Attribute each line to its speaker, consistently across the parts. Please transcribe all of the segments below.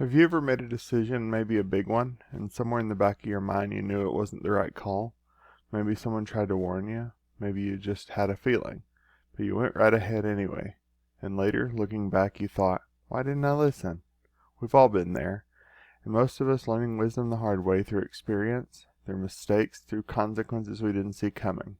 Speaker 1: Have you ever made a decision, maybe a big one, and somewhere in the back of your mind you knew it wasn't the right call? Maybe someone tried to warn you. Maybe you just had a feeling. But you went right ahead anyway. And later, looking back, you thought, why didn't I listen? We've all been there. And most of us learning wisdom the hard way through experience, through mistakes, through consequences we didn't see coming.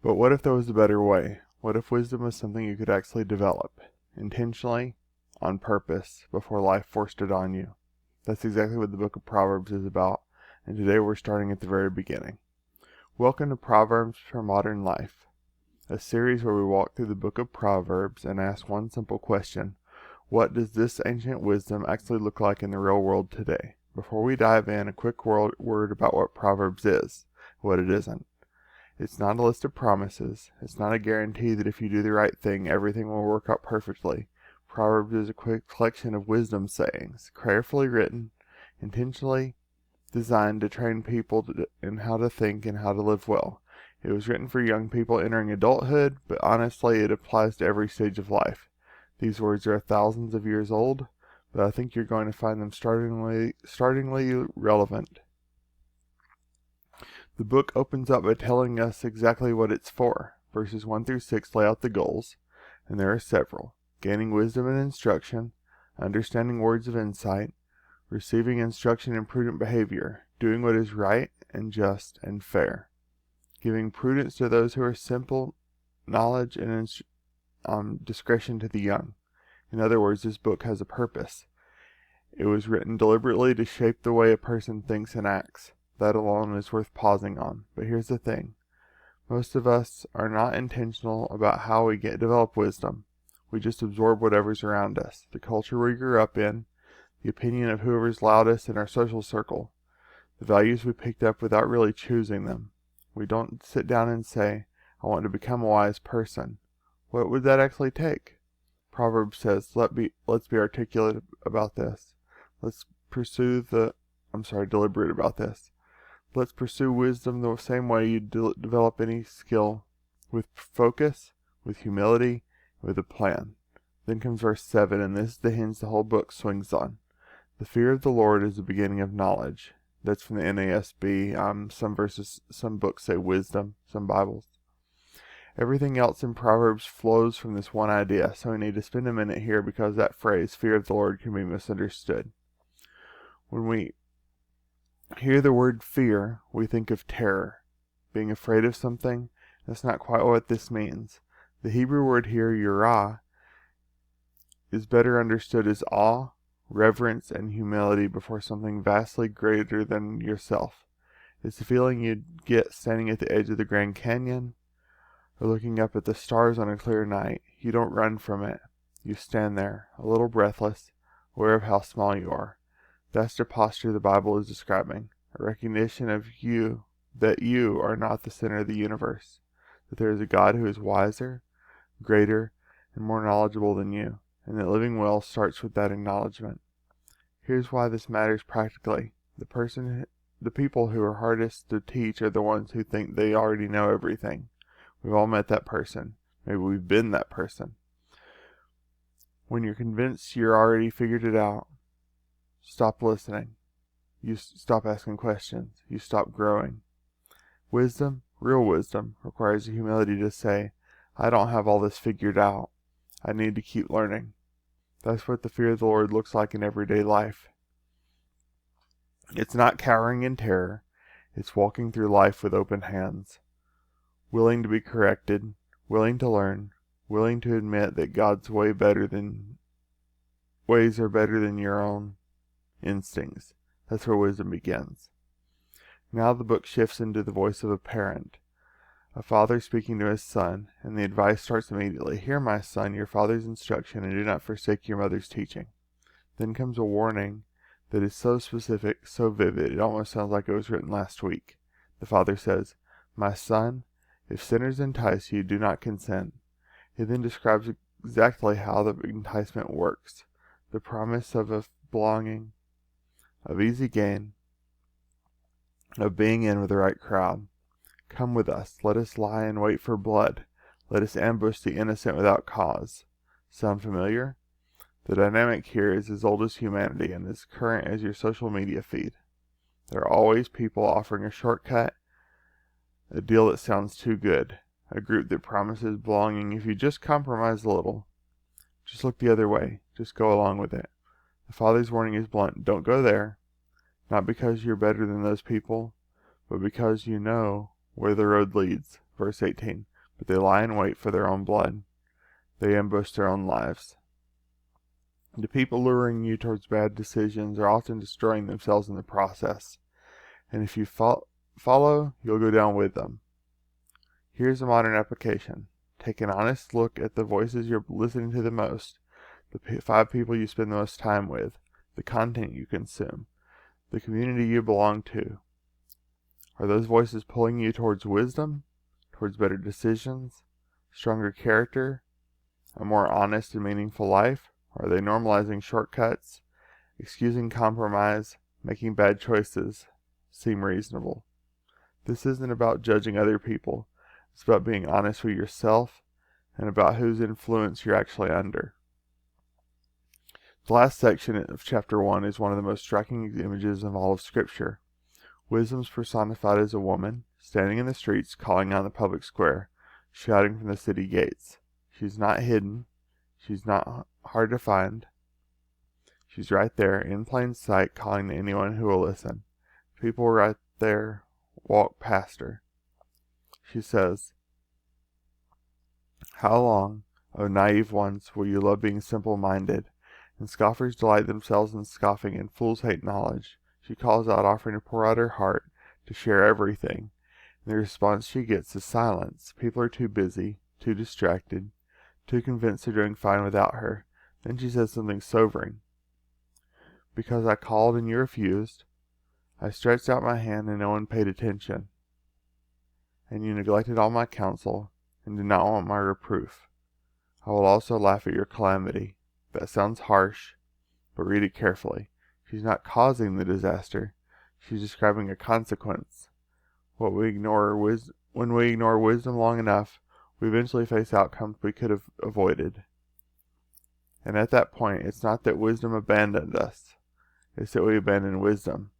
Speaker 1: But what if there was a better way? What if wisdom was something you could actually develop, intentionally, on purpose, before life forced it on you? That's exactly what the book of Proverbs is about, and today we're starting at the very beginning. Welcome to Proverbs for Modern Life, a series where we walk through the book of Proverbs and ask one simple question: what does this ancient wisdom actually look like in the real world today? Before we dive in, a quick word about what Proverbs is, what it isn't. It's not a list of promises. It's not a guarantee that if you do the right thing, everything will work out perfectly. Proverbs is a quick collection of wisdom sayings, carefully written, intentionally designed to train people in how to think and how to live well. It was written for young people entering adulthood, but honestly, it applies to every stage of life. These words are thousands of years old, but I think you're going to find them startlingly relevant. The book opens up by telling us exactly what it's for. Verses 1 through 6 lay out the goals, and there are several: gaining wisdom and instruction, understanding words of insight, receiving instruction in prudent behavior, doing what is right and just and fair, giving prudence to those who are simple, knowledge and discretion to the young. In other words, this book has a purpose. It was written deliberately to shape the way a person thinks and acts. That alone is worth pausing on. But here's the thing. Most of us are not intentional about how we develop wisdom. We just absorb whatever's around us. The culture we grew up in, the opinion of whoever's loudest in our social circle, the values we picked up without really choosing them. We don't sit down and say, I want to become a wise person. What would that actually take? Proverbs says, let's be articulate about this. Deliberate about this. Let's pursue wisdom the same way you develop any skill, with focus, with humility, with a plan. Then comes verse 7, and this is the hinge the whole book swings on. The fear of the Lord is the beginning of knowledge. That's from the NASB. Some books say wisdom, some Bibles. Everything else in Proverbs flows from this one idea, so we need to spend a minute here because that phrase, fear of the Lord, can be misunderstood. When we hear the word fear, we think of terror, being afraid of something. That's not quite what this means. The Hebrew word here, yirah, is better understood as awe, reverence, and humility before something vastly greater than yourself. It's the feeling you'd get standing at the edge of the Grand Canyon or looking up at the stars on a clear night. You don't run from it. You stand there, a little breathless, aware of how small you are. That's the posture the Bible is describing, a recognition of that you are not the center of the universe, that there is a God who is wiser, greater, and more knowledgeable than you, and that living well starts with that acknowledgement. Here's why this matters practically. The people who are hardest to teach are the ones who think they already know everything. We've all met that person. Maybe we've been that person. When you're convinced you're already figured it out, stop listening. You stop asking questions. You stop growing. Wisdom, real wisdom, requires the humility to say, I don't have all this figured out. I need to keep learning. That's what the fear of the Lord looks like in everyday life. It's not cowering in terror. It's walking through life with open hands, willing to be corrected, willing to learn, willing to admit that God's ways are better than your own instincts. That's where wisdom begins. Now the book shifts into the voice of a parent, a father speaking to his son, and the advice starts immediately. Hear, my son, your father's instruction, and do not forsake your mother's teaching. Then comes a warning that is so specific, so vivid, it almost sounds like it was written last week. The father says, my son, if sinners entice you, do not consent. He then describes exactly how the enticement works. The promise of belonging, of easy gain, of being in with the right crowd. Come with us, let us lie in wait for blood. Let us ambush the innocent without cause. Sound familiar? The dynamic here is as old as humanity and as current as your social media feed. There are always people offering a shortcut, a deal that sounds too good, a group that promises belonging if you just compromise a little. Just look the other way. Just go along with it. The Father's warning is blunt. Don't go there. Not because you're better than those people, but because you know where the road leads. Verse 18. But they lie in wait for their own blood. They ambush their own lives. The people luring you towards bad decisions are often destroying themselves in the process. And if you follow, you'll go down with them. Here's a modern application. Take an honest look at the voices you're listening to the most, the 5 people you spend the most time with, the content you consume, the community you belong to. Are those voices pulling you towards wisdom, towards better decisions, stronger character, a more honest and meaningful life? Or are they normalizing shortcuts, excusing compromise, making bad choices seem reasonable? This isn't about judging other people. It's about being honest with yourself and about whose influence you're actually under. The last section of chapter 1 is one of the most striking images of all of Scripture. Wisdom's personified as a woman, standing in the streets, calling out in the public square, shouting from the city gates. She's not hidden. She's not hard to find. She's right there, in plain sight, calling to anyone who will listen. People right there walk past her. She says, "How long, O naive ones, will you love being simple-minded? And scoffers delight themselves in scoffing, and fools hate knowledge." She calls out, offering to pour out her heart, to share everything. And the response she gets is silence. People are too busy, too distracted, too convinced they're doing fine without her. Then she says something sobering. "Because I called and you refused. I stretched out my hand and no one paid attention. And you neglected all my counsel and did not want my reproof. I will also laugh at your calamity." That sounds harsh, but read it carefully. She's not causing the disaster. She's describing a consequence. When we ignore wisdom long enough, we eventually face outcomes we could have avoided. And at that point, it's not that wisdom abandoned us. It's that we abandoned wisdom.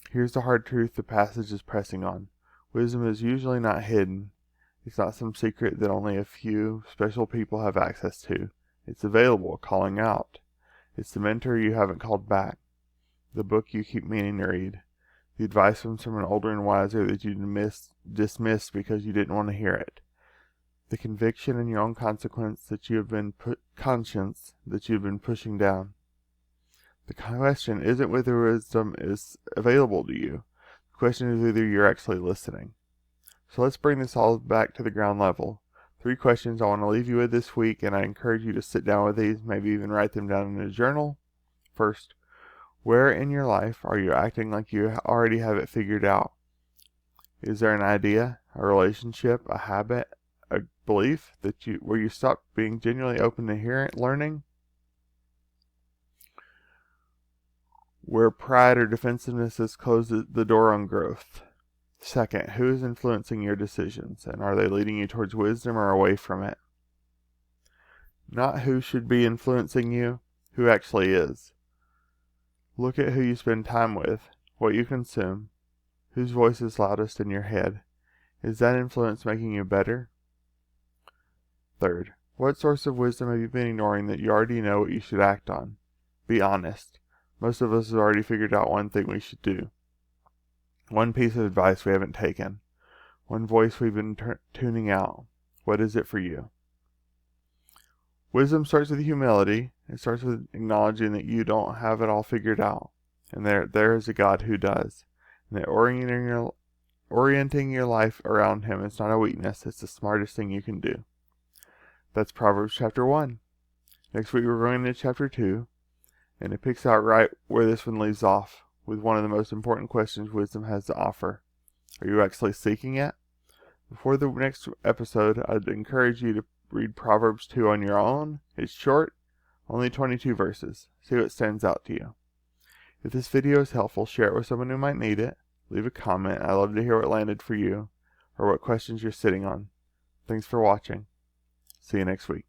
Speaker 1: Here's the hard truth the passage is pressing on. Wisdom is usually not hidden. It's not some secret that only a few special people have access to. It's available, calling out. It's the mentor you haven't called back, the book you keep meaning to read, the advice from someone older and wiser that you dismissed because you didn't want to hear it, the conviction in your own conscience that you have been pushing down. The question isn't whether wisdom is available to you. The question is whether you're actually listening. So let's bring this all back to the ground level. 3 questions I want to leave you with this week, and I encourage you to sit down with these, maybe even write them down in a journal. First, where in your life are you acting like you already have it figured out? Is there an idea, a relationship, a habit, a belief where you stop being genuinely open to learning? Where pride or defensiveness has closed the door on growth? Second, who is influencing your decisions, and are they leading you towards wisdom or away from it? Not who should be influencing you, who actually is. Look at who you spend time with, what you consume, whose voice is loudest in your head. Is that influence making you better? Third, what source of wisdom have you been ignoring that you already know what you should act on? Be honest. Most of us have already figured out one thing we should do. One piece of advice we haven't taken. One voice we've been tuning out. What is it for you? Wisdom starts with humility. It starts with acknowledging that you don't have it all figured out. And there is a God who does. And that orienting your life around Him is not a weakness. It's the smartest thing you can do. That's Proverbs chapter 1. Next week we're going into chapter 2. And it picks out right where this one leaves off, with one of the most important questions wisdom has to offer. Are you actually seeking it? Before the next episode, I'd encourage you to read Proverbs 2 on your own. It's short, only 22 verses. See what stands out to you. If this video is helpful, share it with someone who might need it. Leave a comment. I'd love to hear what landed for you, or what questions you're sitting on. Thanks for watching. See you next week.